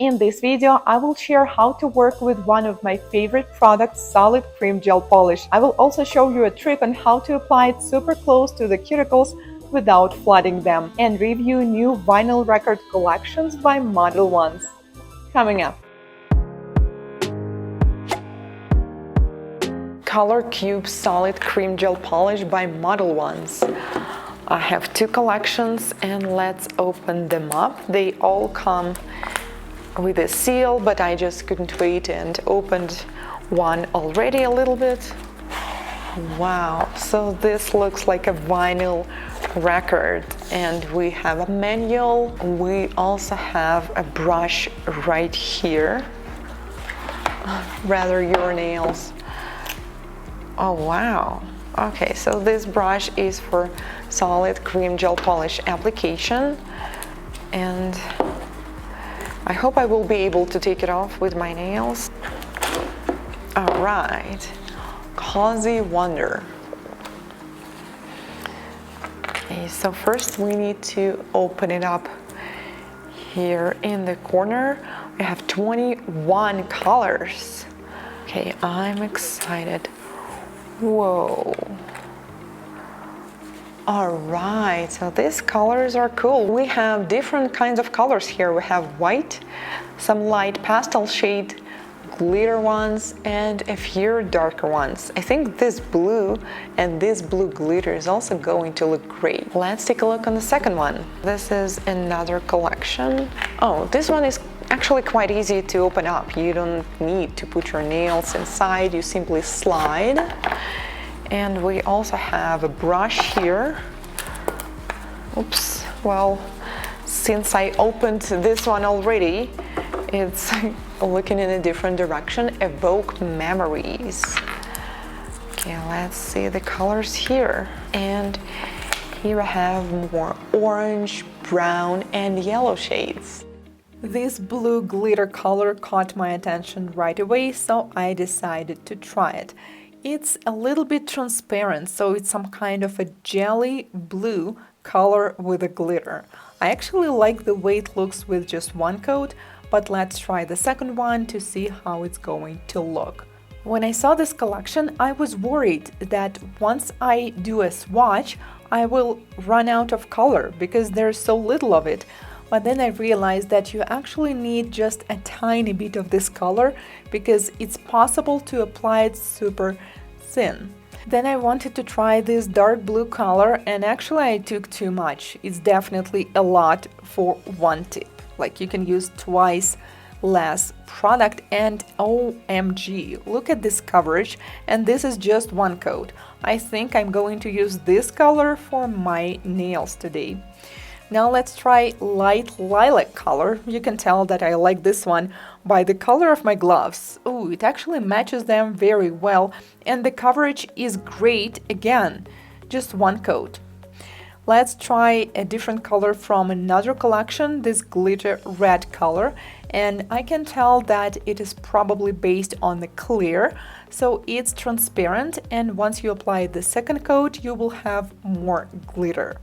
In this video, I will share how to work with one of my favorite products, solid cream gel polish. I will also show you a trick on how to apply it super close to the cuticles without flooding them, and review new vinyl record collections by Modelones. Coming up. Color Cube Solid Cream Gel Polish by Modelones. I have two collections and let's open them up. They all come with a seal, but I just couldn't wait and opened one already a little bit. Wow, so this looks like a vinyl record, and we have a manual. We also have a brush right here. Rather your nails. Oh wow. Okay, so this brush is for solid cream gel polish application, and I hope I will be able to take it off with my nails. All right, Cozy Wonder. Okay, so first we need to open it up. Here in the corner, we have 21 colors. Okay, I'm excited. Whoa. All right, so these colors are cool. We have different kinds of colors here. We have white, some light pastel shade, glitter ones, and a few darker ones. I think this blue and this blue glitter is also going to look great. Let's take a look on the second one. This is another collection. Oh, this one is actually quite easy to open up. You don't need to put your nails inside, you simply slide. And we also have a brush here. Oops, well, since I opened this one already, it's looking in a different direction. Evoke Memories. Okay, let's see the colors here. And here I have more orange, brown, and yellow shades. This blue glitter color caught my attention right away, so I decided to try it. It's a little bit transparent, so it's some kind of a jelly blue color with a glitter. I actually like the way it looks with just one coat, but let's try the second one to see how it's going to look. When I saw this collection, I was worried that once I do a swatch, I will run out of color because there's so little of it. But then I realized that you actually need just a tiny bit of this color because it's possible to apply it super thin. Then I wanted to try this dark blue color, and actually I took too much. It's definitely a lot for one tip. Like, you can use twice less product, and OMG, look at this coverage, and this is just one coat. I think I'm going to use this color for my nails today. Now let's try light lilac color. You can tell that I like this one by the color of my gloves. Oh, it actually matches them very well, and the coverage is great again, just one coat. Let's try a different color from another collection, this glitter red color, and I can tell that it is probably based on the clear, so it's transparent, and once you apply the second coat, you will have more glitter.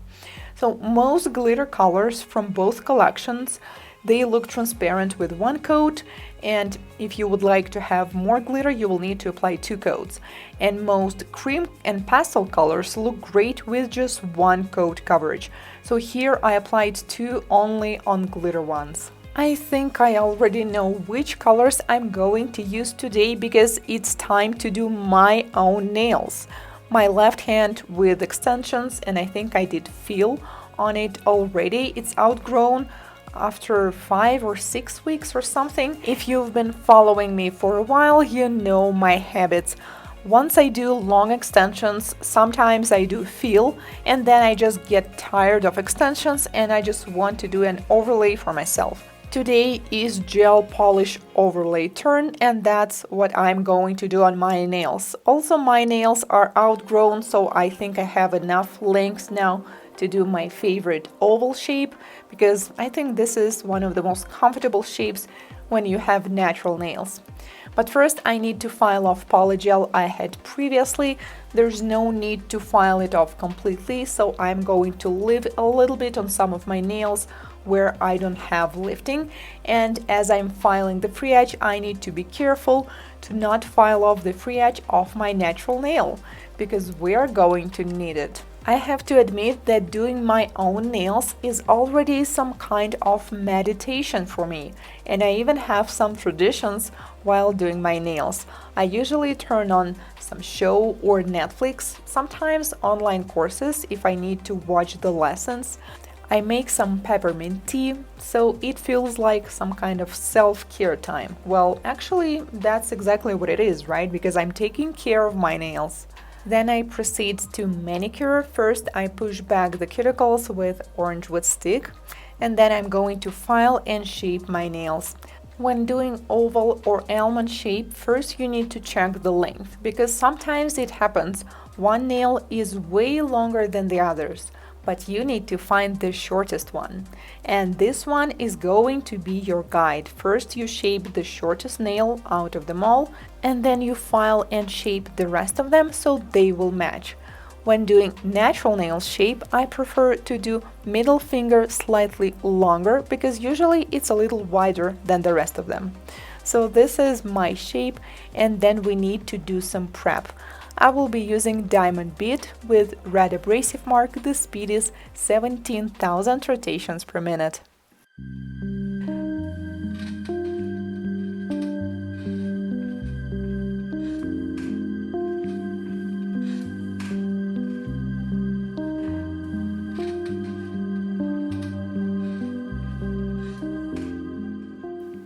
So most glitter colors from both collections, they look transparent with one coat, and if you would like to have more glitter, you will need to apply two coats. And most cream and pastel colors look great with just one coat coverage. So here I applied two only on glitter ones. I think I already know which colors I'm going to use today because it's time to do my own nails. My left hand with extensions, and I think I did feel on it already. It's outgrown after 5 or 6 weeks or something. If you've been following me for a while, you know my habits. Once I do long extensions, sometimes I do feel, and then I just get tired of extensions and I just want to do an overlay for myself. Today is gel polish overlay turn, and that's what I'm going to do on my nails. Also, my nails are outgrown, so I think I have enough length now to do my favorite oval shape, because I think this is one of the most comfortable shapes when you have natural nails. But first I need to file off polygel I had previously. There's no need to file it off completely, so I'm going to leave a little bit on some of my nails where I don't have lifting, and as I'm filing the free edge, I need to be careful to not file off the free edge of my natural nail, because we are going to need it. I have to admit that doing my own nails is already some kind of meditation for me, and I even have some traditions while doing my nails. I usually turn on some show or Netflix, sometimes online courses if I need to watch the lessons. I make some peppermint tea, so it feels like some kind of self-care time. Well, actually, that's exactly what it is, right? Because I'm taking care of my nails. Then I proceed to manicure. First, I push back the cuticles with orange wood stick, and then I'm going to file and shape my nails. When doing oval or almond shape, first you need to check the length, because sometimes it happens one nail is way longer than the others, but you need to find the shortest one. And this one is going to be your guide. First you shape the shortest nail out of them all, and then you file and shape the rest of them so they will match. When doing natural nail shape, I prefer to do middle finger slightly longer because usually it's a little wider than the rest of them. So this is my shape, and then we need to do some prep. I will be using diamond bead with red abrasive mark. The speed is 17,000 rotations per minute.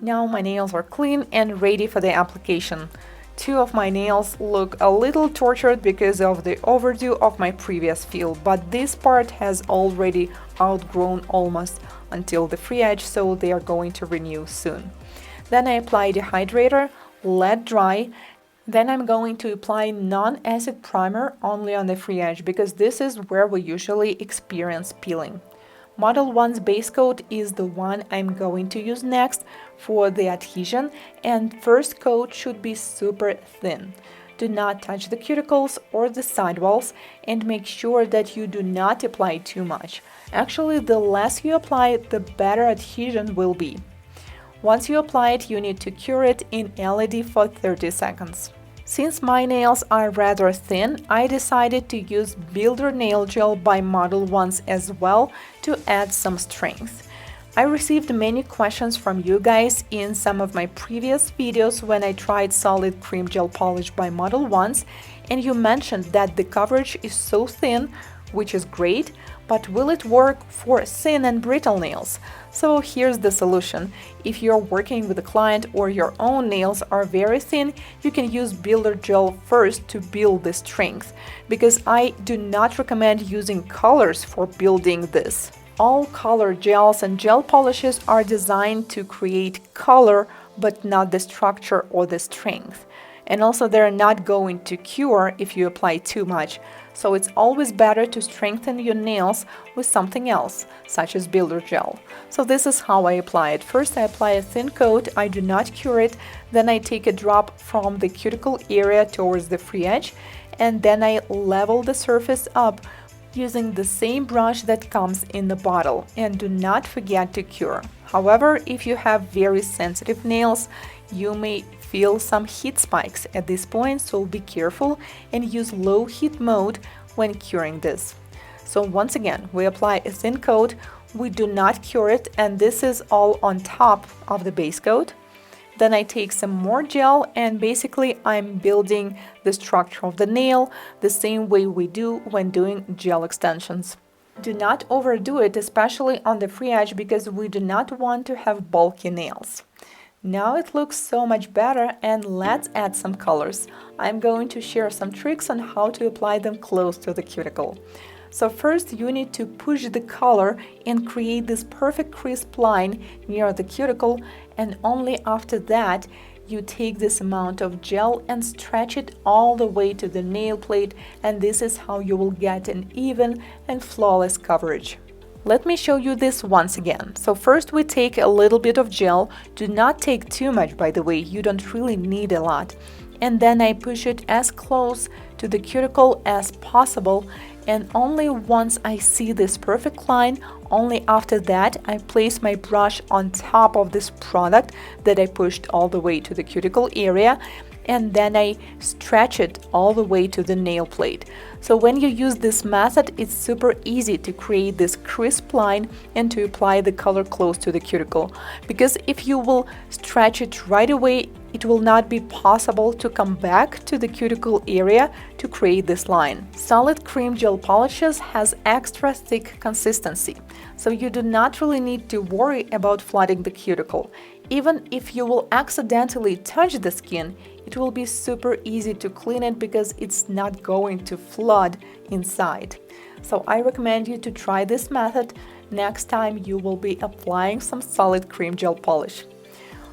Now my nails are clean and ready for the application. Two of my nails look a little tortured because of the overdue of my previous fill, but this part has already outgrown almost until the free edge, so they are going to renew soon. Then I apply the hydrator, let dry. Then I'm going to apply non-acid primer only on the free edge because this is where we usually experience peeling. Modelones base coat is the one I'm going to use next for the adhesion, and first coat should be super thin. Do not touch the cuticles or the sidewalls, and make sure that you do not apply too much. Actually, the less you apply, the better adhesion will be. Once you apply it, you need to cure it in LED for 30 seconds. Since my nails are rather thin, I decided to use Builder Nail Gel by Modelones as well to add some strength. I received many questions from you guys in some of my previous videos when I tried solid cream gel polish by Modelones, and you mentioned that the coverage is so thin, which is great, but will it work for thin and brittle nails? So here's the solution. If you're working with a client or your own nails are very thin, you can use Builder Gel first to build the strength, because I do not recommend using colors for building this. All color gels and gel polishes are designed to create color, but not the structure or the strength. And also they're not going to cure if you apply too much. So it's always better to strengthen your nails with something else, such as Builder Gel. So this is how I apply it. First I apply a thin coat, I do not cure it, then I take a drop from the cuticle area towards the free edge, and then I level the surface up using the same brush that comes in the bottle, and do not forget to cure. However, if you have very sensitive nails, you may feel some heat spikes at this point, so be careful and use low heat mode when curing this. So once again, we apply a thin coat, we do not cure it, and this is all on top of the base coat. Then I take some more gel, and basically I'm building the structure of the nail the same way we do when doing gel extensions. Do not overdo it, especially on the free edge, because we do not want to have bulky nails. Now it looks so much better, and let's add some colors. I'm going to share some tricks on how to apply them close to the cuticle. So first you need to push the color and create this perfect crisp line near the cuticle, and only after that you take this amount of gel and stretch it all the way to the nail plate, and this is how you will get an even and flawless coverage. Let me show you this once again. So first we take a little bit of gel, do not take too much, by the way, you don't really need a lot. And then I push it as close to the cuticle as possible, and only once I see this perfect line, Only after that I place my brush on top of this product that I pushed all the way to the cuticle area, and then I stretch it all the way to the nail plate. So when you use this method, it's super easy to create this crisp line and to apply the color close to the cuticle, because if you will stretch it right away, it will not be possible to come back to the cuticle area to create this line. Solid cream gel polishes has extra thick consistency, so you do not really need to worry about flooding the cuticle. Even if you will accidentally touch the skin, it will be super easy to clean it because it's not going to flood inside. So I recommend you to try this method next time you will be applying some solid cream gel polish.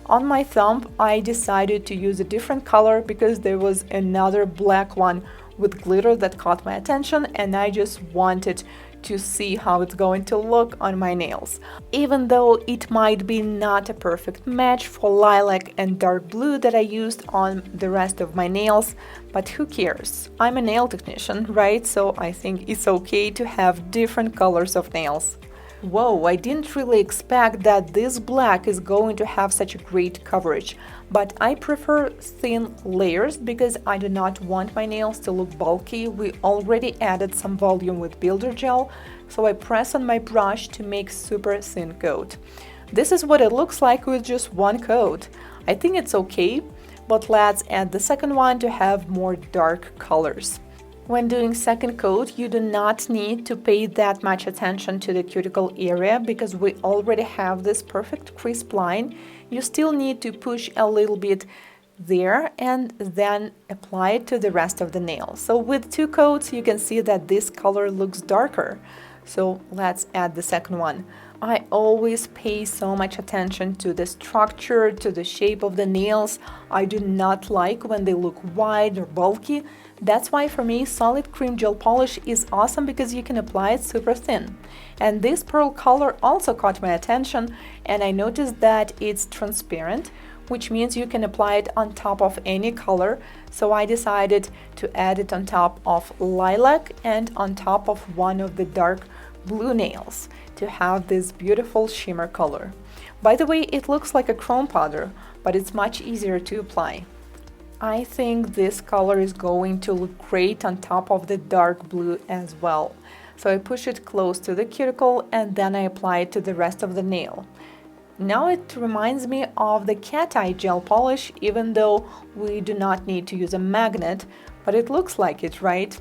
On my thumb, I decided to use a different color because there was another black one with glitter that caught my attention, and I just wanted to see how it's going to look on my nails. Even though it might be not a perfect match for lilac and dark blue that I used on the rest of my nails, but who cares? I'm a nail technician, right? So I think it's okay to have different colors of nails. Whoa, I didn't really expect that this black is going to have such a great coverage, but I prefer thin layers because I do not want my nails to look bulky. We already added some volume with builder gel, so I press on my brush to make super thin coat. This is what it looks like with just one coat. I think it's okay, but let's add the second one to have more dark colors. When doing second coat, you do not need to pay that much attention to the cuticle area because we already have this perfect crisp line. You still need to push a little bit there and then apply it to the rest of the nail. So with two coats, you can see that this color looks darker. So let's add the second one. I always pay so much attention to the structure, to the shape of the nails. I do not like when they look wide or bulky. That's why for me solid cream gel polish is awesome because you can apply it super thin. And this pearl color also caught my attention, and I noticed that it's transparent, which means you can apply it on top of any color. So I decided to add it on top of lilac and on top of one of the dark blue nails to have this beautiful shimmer color. By the way, it looks like a chrome powder, but it's much easier to apply. I think this color is going to look great on top of the dark blue as well. So I push it close to the cuticle and then I apply it to the rest of the nail. Now it reminds me of the cat eye gel polish, even though we do not need to use a magnet, but it looks like it, right?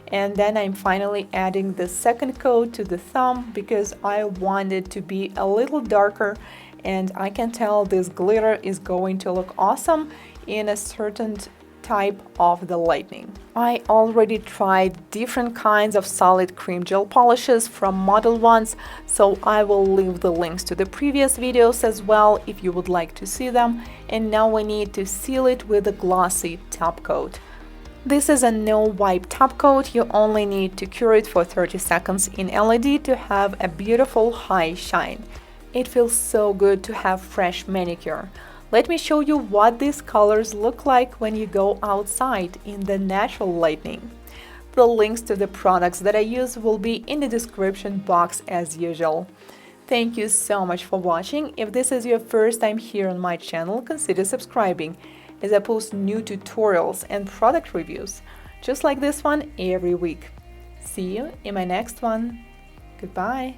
And then I'm finally adding the second coat to the thumb because I want it to be a little darker, and I can tell this glitter is going to look awesome in a certain type of the lightning. I already tried different kinds of solid cream gel polishes from Modelones, so I will leave the links to the previous videos as well if you would like to see them. And now we need to seal it with a glossy top coat. This is a no-wipe top coat. You only need to cure it for 30 seconds in LED to have a beautiful high shine. It feels so good to have fresh manicure. Let me show you what these colors look like when you go outside in the natural lighting. The links to the products that I use will be in the description box as usual. Thank you so much for watching. If this is your first time here on my channel, consider subscribing, as I post new tutorials and product reviews, just like this one every week. See you in my next one. Goodbye.